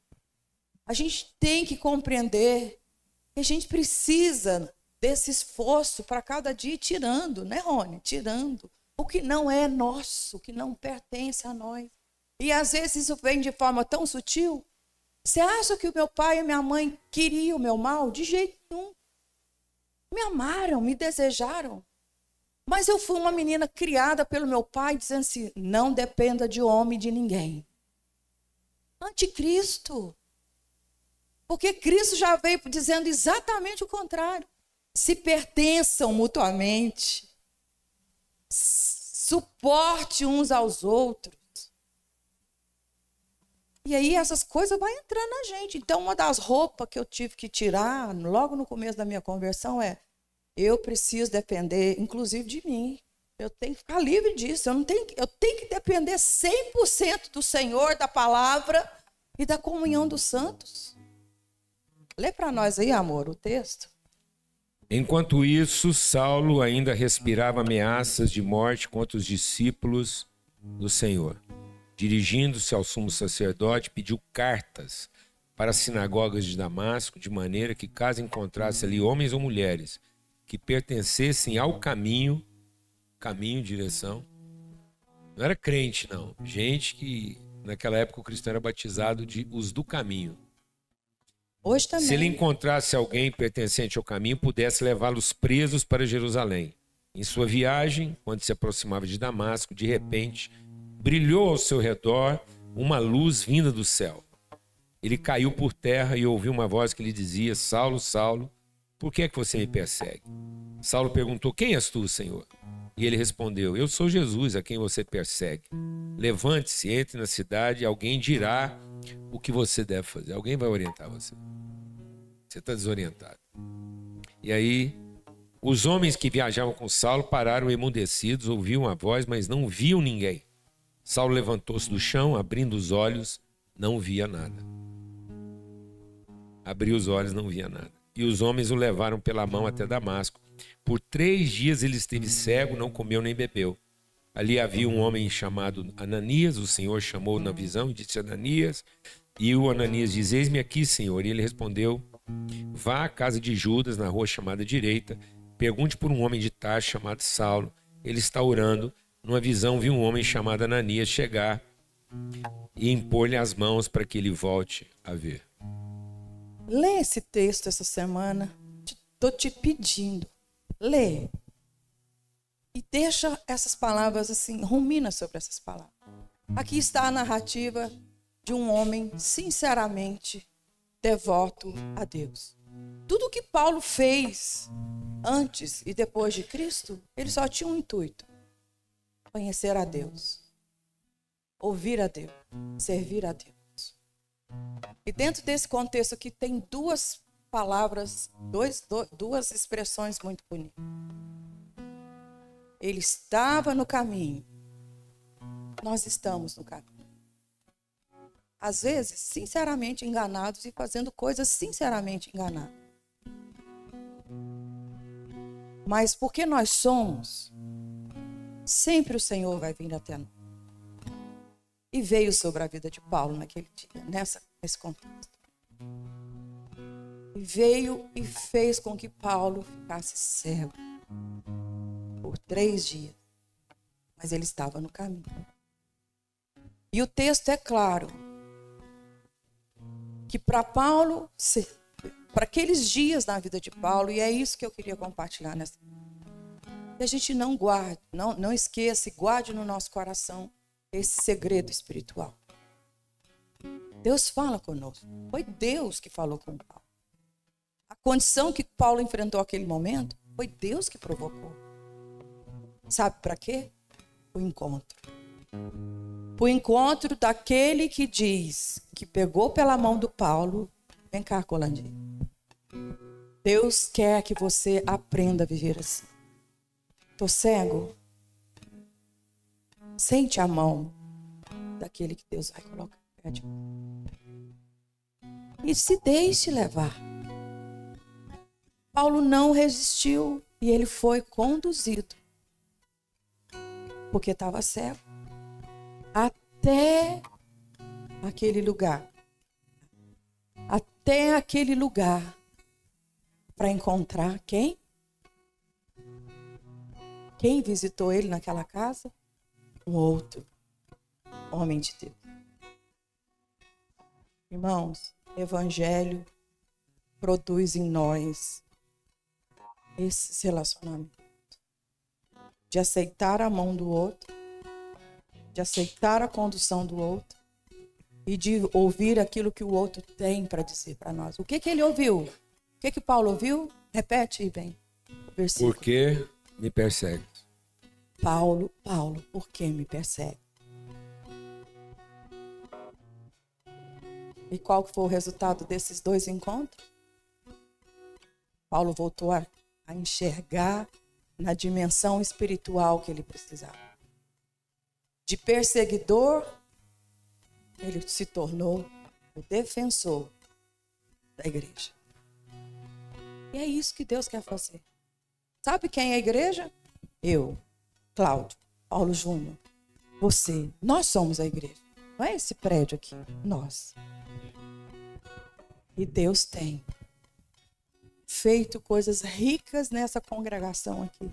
A gente tem que compreender que a gente precisa desse esforço para cada dia ir tirando, né, Rony? Tirando o que não é nosso, o que não pertence a nós. E às vezes isso vem de forma tão sutil. Você acha que o meu pai e minha mãe queriam o meu mal? De jeito nenhum. Me amaram, me desejaram. Mas eu fui uma menina criada pelo meu pai dizendo assim, não dependa de homem, de ninguém. Anticristo. Porque Cristo já veio dizendo exatamente o contrário. Se pertençam mutuamente. Suporte uns aos outros. E aí essas coisas vão entrando na gente. Então uma das roupas que eu tive que tirar logo no começo da minha conversão é eu preciso depender, inclusive de mim. Eu tenho que ficar livre disso. Eu tenho que depender 100% do Senhor, da palavra e da comunhão dos santos. Lê para nós aí, amor, o texto. Enquanto isso, Saulo ainda respirava ameaças de morte contra os discípulos do Senhor. Dirigindo-se ao sumo sacerdote, pediu cartas para as sinagogas de Damasco, de maneira que, caso encontrasse ali homens ou mulheres que pertencessem ao caminho, direção, não era crente, não. Gente que, naquela época, o cristão era batizado de os do caminho. Hoje também. Se ele encontrasse alguém pertencente ao caminho, pudesse levá-los presos para Jerusalém. Em sua viagem, quando se aproximava de Damasco, de repente, brilhou ao seu redor uma luz vinda do céu. Ele caiu por terra e ouviu uma voz que lhe dizia: Saulo, Saulo, por que é que você me persegue? Saulo perguntou: quem és tu, Senhor? E ele respondeu: eu sou Jesus, a quem você persegue. Levante-se, entre na cidade e alguém dirá o que você deve fazer. Alguém vai orientar você. Você está desorientado. E aí, os homens que viajavam com Saulo pararam emudecidos, ouviam a voz, mas não viam ninguém. Saulo levantou-se do chão, abrindo os olhos, não via nada. Abriu os olhos, não via nada. E os homens o levaram pela mão até Damasco. Por 3 dias ele esteve cego, não comeu nem bebeu. Ali havia um homem chamado Ananias. O Senhor chamou na visão e disse: Ananias. E o Ananias diz: eis-me aqui, Senhor. E ele respondeu: vá à casa de Judas, na rua chamada Direita. Pergunte por um homem de Tarso chamado Saulo. Ele está orando. Numa visão viu um homem chamado Ananias chegar e impor-lhe as mãos para que ele volte a ver. Lê esse texto essa semana. Estou te pedindo. Lê. E deixa essas palavras assim, rumina sobre essas palavras. Aqui está a narrativa de um homem sinceramente devoto a Deus. Tudo que Paulo fez antes e depois de Cristo, ele só tinha um intuito: conhecer a Deus, ouvir a Deus, servir a Deus. E dentro desse contexto aqui tem 2 palavras, duas expressões muito bonitas. Ele estava no caminho. Nós estamos no caminho. Às vezes, sinceramente enganados e fazendo coisas sinceramente enganadas. Mas porque nós somos, sempre o Senhor vai vir até nós. E veio sobre a vida de Paulo naquele dia, nesse contexto. E veio e fez com que Paulo ficasse cego por 3 dias. Mas ele estava no caminho. E o texto é claro que para Paulo, para aqueles dias na vida de Paulo, e é isso que eu queria compartilhar nessa. Que a gente não guarde, não esqueça e guarde no nosso coração esse segredo espiritual. Deus fala conosco. Foi Deus que falou com Paulo. A condição que Paulo enfrentou naquele momento, foi Deus que provocou. Sabe para quê? O encontro. O encontro daquele que diz, que pegou pela mão do Paulo. Vem cá, Colandinho. Deus quer que você aprenda a viver assim. Tô cego? Sente a mão daquele que Deus vai colocar perto de você. E se deixe levar. Paulo não resistiu e ele foi conduzido, porque estava cego, até aquele lugar. Até aquele lugar para encontrar quem? Quem visitou ele naquela casa? Um outro homem de Deus. Irmãos, evangelho produz em nós esses relacionamentos. De aceitar a mão do outro, de aceitar a condução do outro e de ouvir aquilo que o outro tem para dizer para nós. O que ele ouviu? O que Paulo ouviu? Repete bem o versículo. Por que me persegue? Paulo, por que me persegue? E qual foi o resultado desses 2 encontros? Paulo voltou a enxergar na dimensão espiritual que ele precisava. De perseguidor, ele se tornou o defensor da igreja. E é isso que Deus quer fazer. Sabe quem é a igreja? Eu, Cláudio, Paulo Júnior, você. Nós somos a igreja. Não é esse prédio aqui. Nós. E Deus tem feito coisas ricas nessa congregação aqui.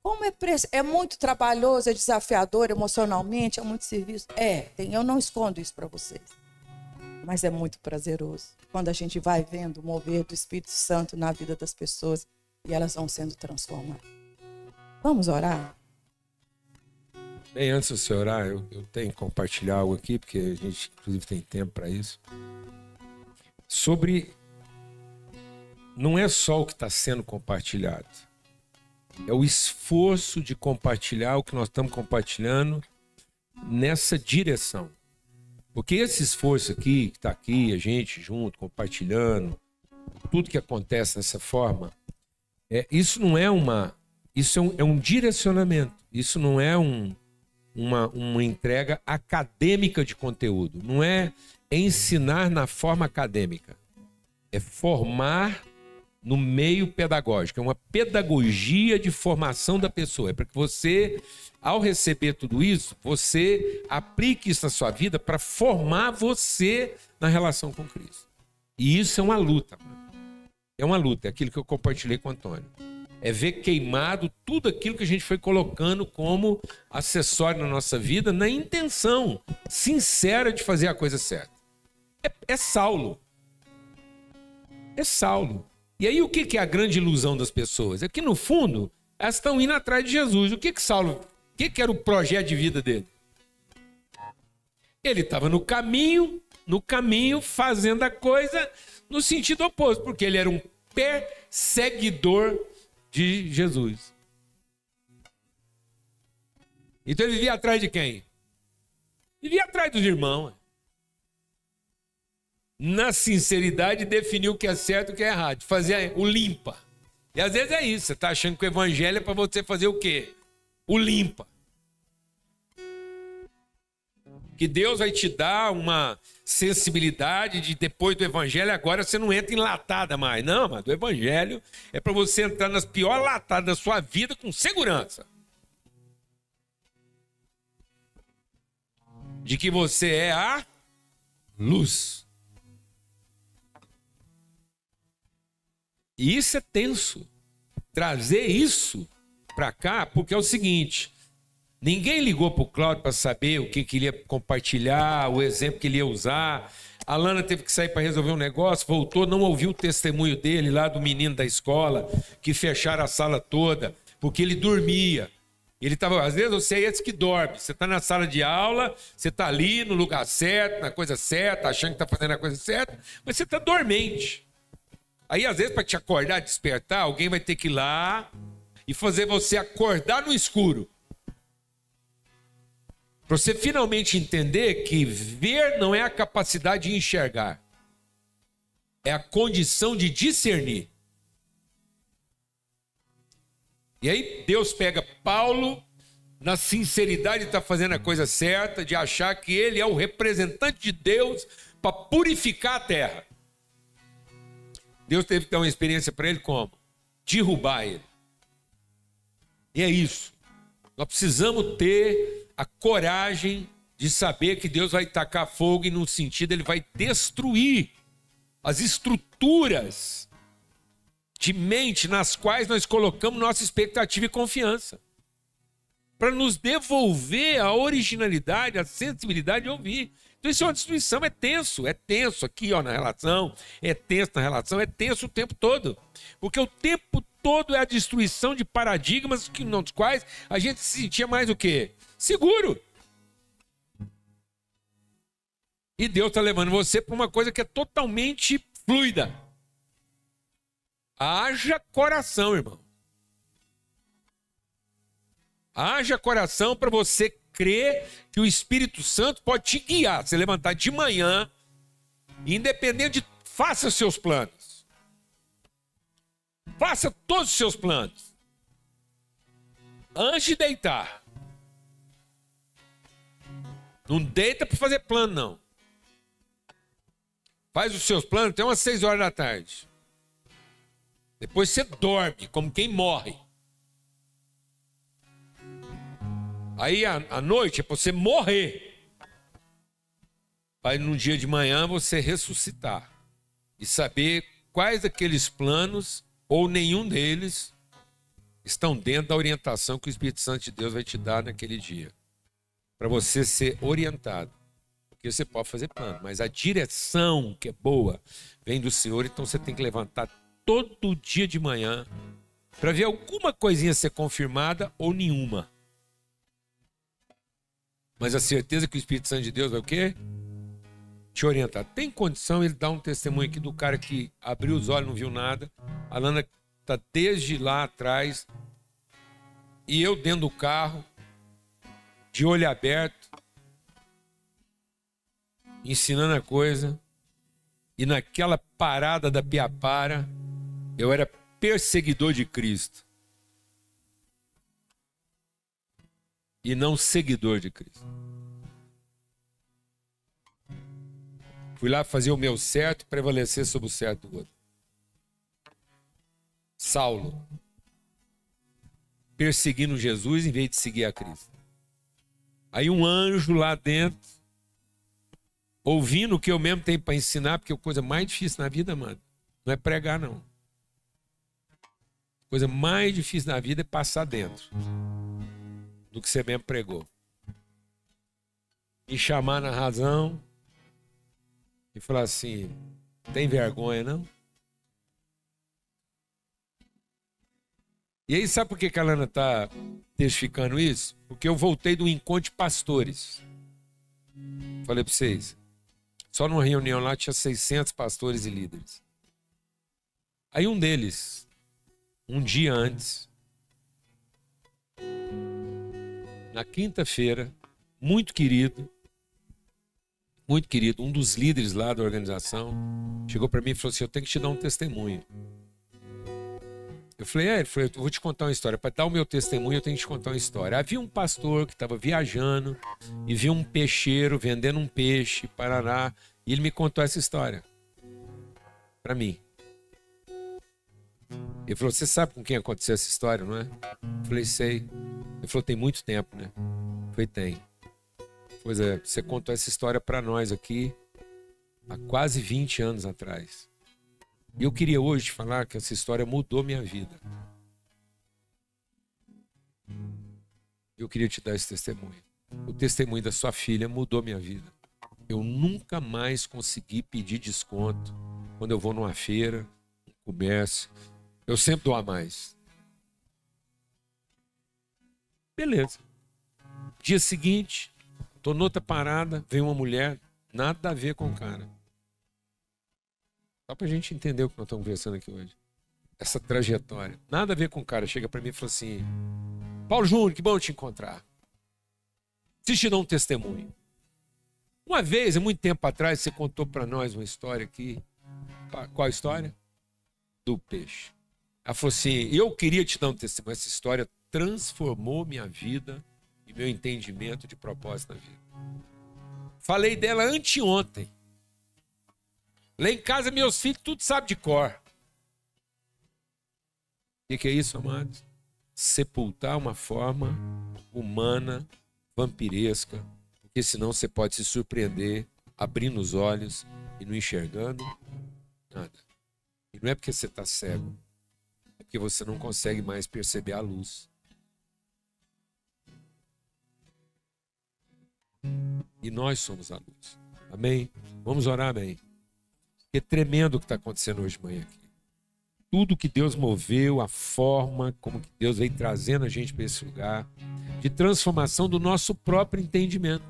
Como é muito trabalhoso, é desafiador emocionalmente, é muito serviço. Eu não escondo isso para vocês. Mas é muito prazeroso quando a gente vai vendo o mover do Espírito Santo na vida das pessoas e elas vão sendo transformadas. Vamos orar? Bem, antes de você orar, eu tenho que compartilhar algo aqui, porque a gente, inclusive, tem tempo para isso. Sobre... Não é só o que está sendo compartilhado. É o esforço de compartilhar o que nós estamos compartilhando nessa direção. Porque esse esforço aqui, que está aqui, a gente junto, compartilhando, tudo que acontece dessa forma, isso não é uma... Isso é um direcionamento. Isso não é uma entrega acadêmica de conteúdo. Não é ensinar na forma acadêmica. É formar no meio pedagógico. É uma pedagogia de formação da pessoa. É para que você, ao receber tudo isso, você aplique isso na sua vida para formar você na relação com Cristo. E isso é uma luta. É uma luta. É aquilo que eu compartilhei com o Antônio. É ver queimado tudo aquilo que a gente foi colocando como acessório na nossa vida, na intenção sincera de fazer a coisa certa. É Saulo. É Saulo. E aí o que é a grande ilusão das pessoas? É que no fundo, elas estão indo atrás de Jesus. O que Saulo, o que era o projeto de vida dele? Ele estava no caminho fazendo a coisa no sentido oposto, porque ele era um perseguidor de Jesus. Então ele vivia atrás de quem? Vivia atrás dos irmãos. Na sinceridade, definiu o que é certo e o que é errado. Fazer o limpa. E às vezes é isso. Você está achando que o evangelho é para você fazer o quê? O limpa. Que Deus vai te dar uma sensibilidade de depois do evangelho, agora você não entra em latada mais. Não, mas o evangelho é para você entrar nas piores latadas da sua vida com segurança. De que você é a luz. E isso é tenso. Trazer isso para cá, porque é o seguinte... Ninguém ligou para o Cláudio para saber o que ele ia compartilhar, o exemplo que ele ia usar. A Lana teve que sair para resolver um negócio, voltou, não ouviu o testemunho dele lá do menino da escola, que fecharam a sala toda, porque ele dormia. Ele estava, às vezes você é esse que dorme. Você está na sala de aula, você está ali no lugar certo, na coisa certa, achando que está fazendo a coisa certa, mas você está dormente. Aí, às vezes, para te acordar, despertar, alguém vai ter que ir lá e fazer você acordar no escuro. Para você finalmente entender que ver não é a capacidade de enxergar. É a condição de discernir. E aí Deus pega Paulo na sinceridade de estar fazendo a coisa certa, de achar que ele é o representante de Deus para purificar a terra. Deus teve que dar uma experiência para ele como? Derrubar ele. E é isso. Nós precisamos ter a coragem de saber que Deus vai tacar fogo e, no sentido, ele vai destruir as estruturas de mente nas quais nós colocamos nossa expectativa e confiança. Para nos devolver a originalidade, a sensibilidade de ouvir. Então isso é uma destruição, é tenso aqui na relação, é tenso o tempo todo. Porque o tempo todo é a destruição de paradigmas nos quais a gente se sentia mais o quê? Seguro. E Deus está levando você para uma coisa que é totalmente fluida. Haja coração, irmão. Haja coração para você crer que o Espírito Santo pode te guiar. Você levantar de manhã, independente de... Faça os seus planos. Faça todos os seus planos. Antes de deitar. Não deita para fazer plano, não. Faz os seus planos até umas 6 horas da tarde. Depois você dorme, como quem morre. Aí à noite é para você morrer. Aí no dia de manhã você ressuscitar. E saber quais daqueles planos, ou nenhum deles, estão dentro da orientação que o Espírito Santo de Deus vai te dar naquele dia. Para você ser orientado. Porque você pode fazer plano, mas a direção que é boa vem do Senhor, então você tem que levantar todo dia de manhã para ver alguma coisinha ser confirmada ou nenhuma. Mas a certeza que o Espírito Santo de Deus vai o quê? Te orientar. Tem condição ele dar um testemunho aqui do cara que abriu os olhos, não viu nada. A Lana está desde lá atrás. E eu dentro do carro, de olho aberto, ensinando a coisa. E naquela parada da Piapara, eu era perseguidor de Cristo. E não seguidor de Cristo. Fui lá fazer o meu certo e prevalecer sobre o certo do outro. Saulo. Perseguindo Jesus em vez de seguir a Cristo. Aí um anjo lá dentro, ouvindo o que eu mesmo tenho para ensinar, porque a coisa mais difícil na vida, mano, não é pregar, não. A coisa mais difícil na vida é passar dentro do que você mesmo pregou. E chamar na razão e falar assim, tem vergonha, não? E aí, sabe por que a Lana está testificando isso? Porque eu voltei do encontro de pastores. Falei para vocês. Só numa reunião lá tinha 600 pastores e líderes. Aí um deles, um dia antes, na quinta-feira, muito querido, um dos líderes lá da organização, chegou para mim e falou assim, eu tenho que te dar um testemunho. Eu falei, ele falou, eu vou te contar uma história. Para dar o meu testemunho, eu tenho que te contar uma história. Havia um pastor que estava viajando e viu um peixeiro vendendo um peixe, parará, e ele me contou essa história para mim. Ele falou, você sabe com quem aconteceu essa história, não é? Eu falei, sei. Ele falou, tem muito tempo, né? Eu falei, tem. Pois é, você contou essa história para nós aqui há quase 20 anos atrás. E eu queria hoje te falar que essa história mudou minha vida. Eu queria te dar esse testemunho. O testemunho da sua filha mudou minha vida. Eu nunca mais consegui pedir desconto quando eu vou numa feira, num comércio. Eu sempre dou a mais. Beleza. Dia seguinte, tô noutra parada, vem uma mulher, nada a ver com o cara. Só pra gente entender o que nós estamos conversando aqui hoje. Essa trajetória. Nada a ver com o cara. Chega pra mim e fala assim, Paulo Júnior, que bom te encontrar. Preciso te dar um testemunho. Uma vez, há muito tempo atrás, você contou pra nós uma história aqui. Qual a história? Do peixe. Ela falou assim, eu queria te dar um testemunho. Essa história transformou minha vida e meu entendimento de propósito na vida. Falei dela anteontem. Lá em casa, meus filhos tudo sabem de cor. O que é isso, amados? Sepultar uma forma humana, vampiresca, porque senão você pode se surpreender, abrindo os olhos e não enxergando nada. E não é porque você está cego, é porque você não consegue mais perceber a luz. E nós somos a luz. Amém? Vamos orar, amém? É tremendo o que está acontecendo hoje de manhã aqui. Tudo que Deus moveu, a forma como que Deus vem trazendo a gente para esse lugar, de transformação do nosso próprio entendimento.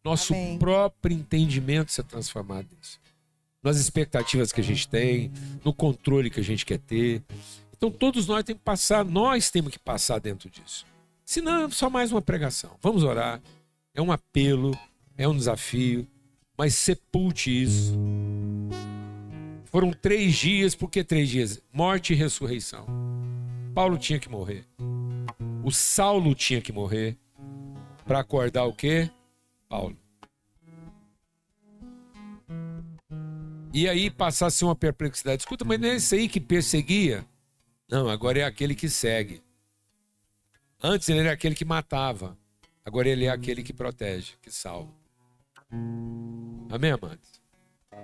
Nosso próprio entendimento ser transformado nisso. Nas expectativas que a gente tem, no controle que a gente quer ter. Então todos nós temos que passar dentro disso. Senão é só mais uma pregação. Vamos orar. É um apelo, é um desafio, mas sepulte isso. Foram 3 dias, por que 3 dias? Morte e ressurreição. Paulo tinha que morrer. O Saulo tinha que morrer para acordar o quê? Paulo. E aí passasse uma perplexidade. Escuta, mas não é esse aí que perseguia? Não, agora é aquele que segue. Antes ele era aquele que matava. Agora ele é aquele que protege, que salva. Amém, amados?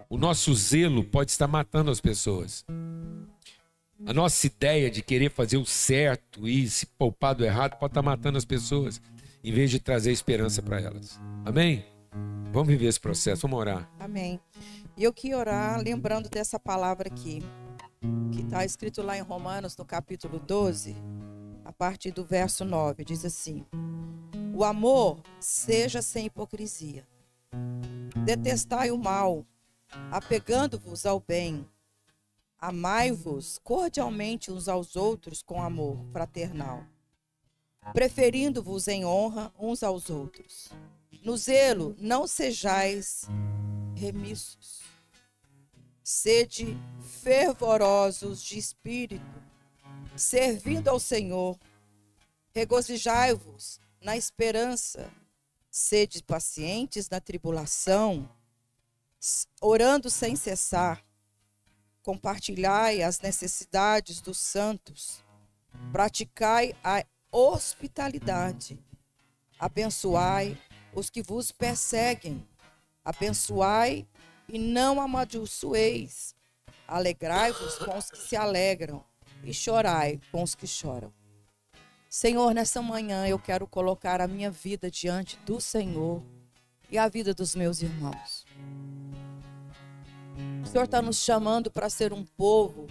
O nosso zelo pode estar matando as pessoas. A nossa ideia de querer fazer o certo e se poupar do errado pode estar matando as pessoas, em vez de trazer esperança para elas. Amém? Vamos viver esse processo, vamos orar. Amém. E eu queria orar lembrando dessa palavra aqui. que está escrito lá em Romanos, no capítulo 12, a partir do verso 9, diz assim: o amor seja sem hipocrisia. Detestai o mal, apegando-vos ao bem. Amai-vos cordialmente uns aos outros com amor fraternal, preferindo-vos em honra uns aos outros. No zelo não sejais remissos. Sede fervorosos de espírito, servindo ao Senhor. Regozijai-vos na esperança. Sede pacientes na tribulação, orando sem cessar. Compartilhai as necessidades dos santos. Praticai a hospitalidade. Abençoai os que vos perseguem. Abençoai e não amaldiçoeis. Alegrai-vos com os que se alegram e chorai com os que choram. Senhor, nessa manhã eu quero colocar a minha vida diante do Senhor e a vida dos meus irmãos. O Senhor está nos chamando para ser um povo.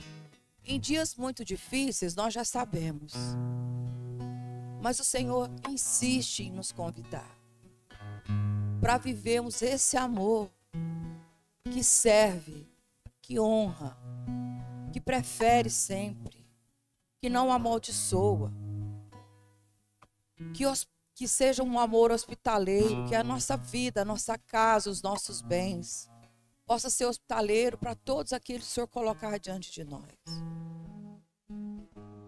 Em dias muito difíceis, nós já sabemos. Mas o Senhor insiste em nos convidar para vivermos esse amor que serve, que honra, que prefere sempre, que não amaldiçoa, que seja um amor hospitaleiro, que a nossa vida, a nossa casa, os nossos bens possa ser hospitaleiro para todos aqueles que o Senhor colocar diante de nós.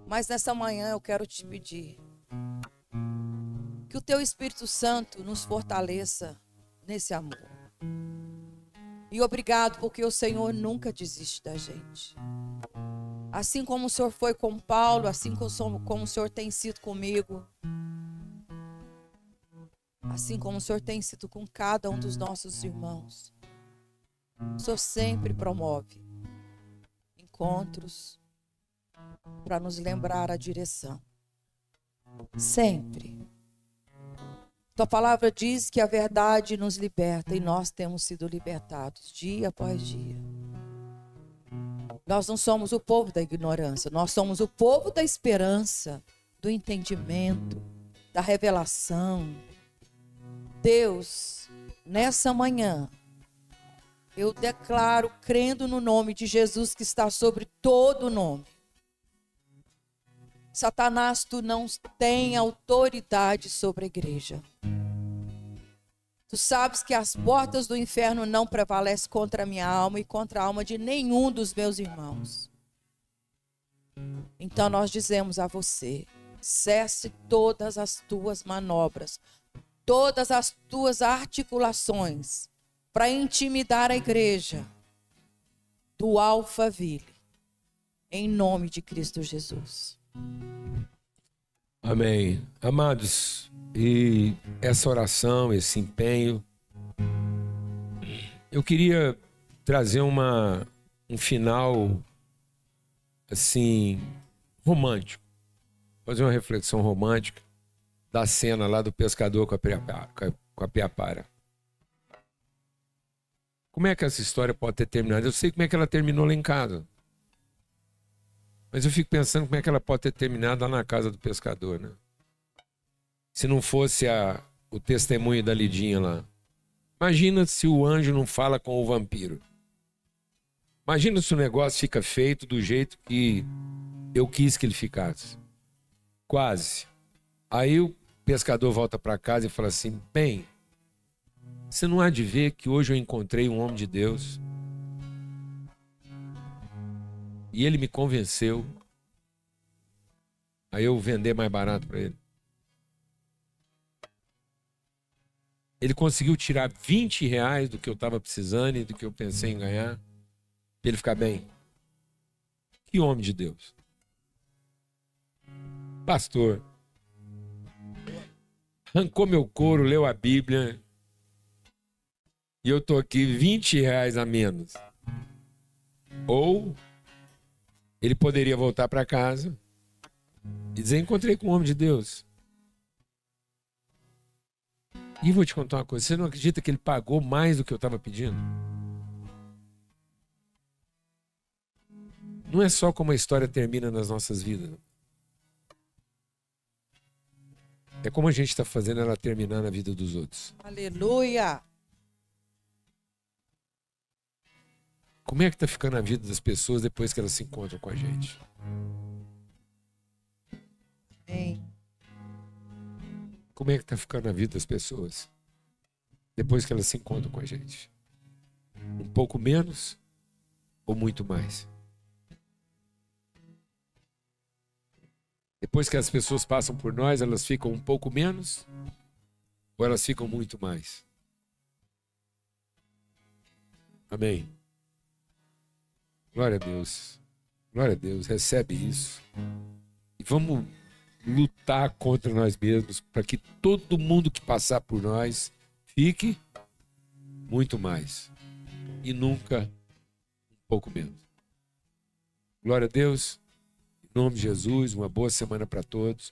Mas nessa manhã eu quero te pedir que o Teu Espírito Santo nos fortaleça nesse amor. E obrigado porque o Senhor nunca desiste da gente. Assim como o Senhor foi com Paulo, assim como o Senhor tem sido comigo, assim como o Senhor tem sido com cada um dos nossos irmãos. O Senhor sempre promove encontros para nos lembrar a direção. Sempre. Tua palavra diz que a verdade nos liberta e nós temos sido libertados dia após dia. Nós não somos o povo da ignorância, nós somos o povo da esperança, do entendimento, da revelação. Deus, nessa manhã, eu declaro, crendo no nome de Jesus que está sobre todo nome. Satanás, tu não tem autoridade sobre a igreja. Tu sabes que as portas do inferno não prevalecem contra a minha alma e contra a alma de nenhum dos meus irmãos. Então nós dizemos a você, cesse todas as tuas manobras, todas as tuas articulações para intimidar a igreja do Alphaville, em nome de Cristo Jesus. Amém. Amados, e essa oração, esse empenho, eu queria trazer um final assim romântico, fazer uma reflexão romântica da cena lá do pescador com a piapara. Como é que essa história pode ter terminado? Eu sei como é que ela terminou lá em casa. Mas eu fico pensando como é que ela pode ter terminado lá na casa do pescador, né? Se não fosse o testemunho da Lidinha lá. Imagina se o anjo não fala com o vampiro. Imagina se o negócio fica feito do jeito que eu quis que ele ficasse. Quase. Aí o pescador volta para casa e fala assim: bem, você não há de ver que hoje eu encontrei um homem de Deus e ele me convenceu a eu vender mais barato para ele. Ele conseguiu tirar R$20 do que eu estava precisando e do que eu pensei em ganhar para ele ficar bem. Que homem de Deus. Pastor, arrancou meu couro, leu a Bíblia e eu estou aqui R$20 a menos. Ou ele poderia voltar para casa e dizer: encontrei com um homem de Deus. E vou te contar uma coisa, você não acredita que ele pagou mais do que eu estava pedindo? não é só como a história termina nas nossas vidas. É como a gente está fazendo ela terminar na vida dos outros. Aleluia! Como é que está ficando a vida das pessoas depois que elas se encontram com a gente? Amém. Como é que está ficando a vida das pessoas depois que elas se encontram com a gente? Um pouco menos ou muito mais? Depois que as pessoas passam por nós, elas ficam um pouco menos ou elas ficam muito mais? Amém. Glória a Deus. Glória a Deus. Recebe isso. E vamos lutar contra nós mesmos para que todo mundo que passar por nós fique muito mais e nunca um pouco menos. Glória a Deus. Em nome de Jesus, uma boa semana para todos.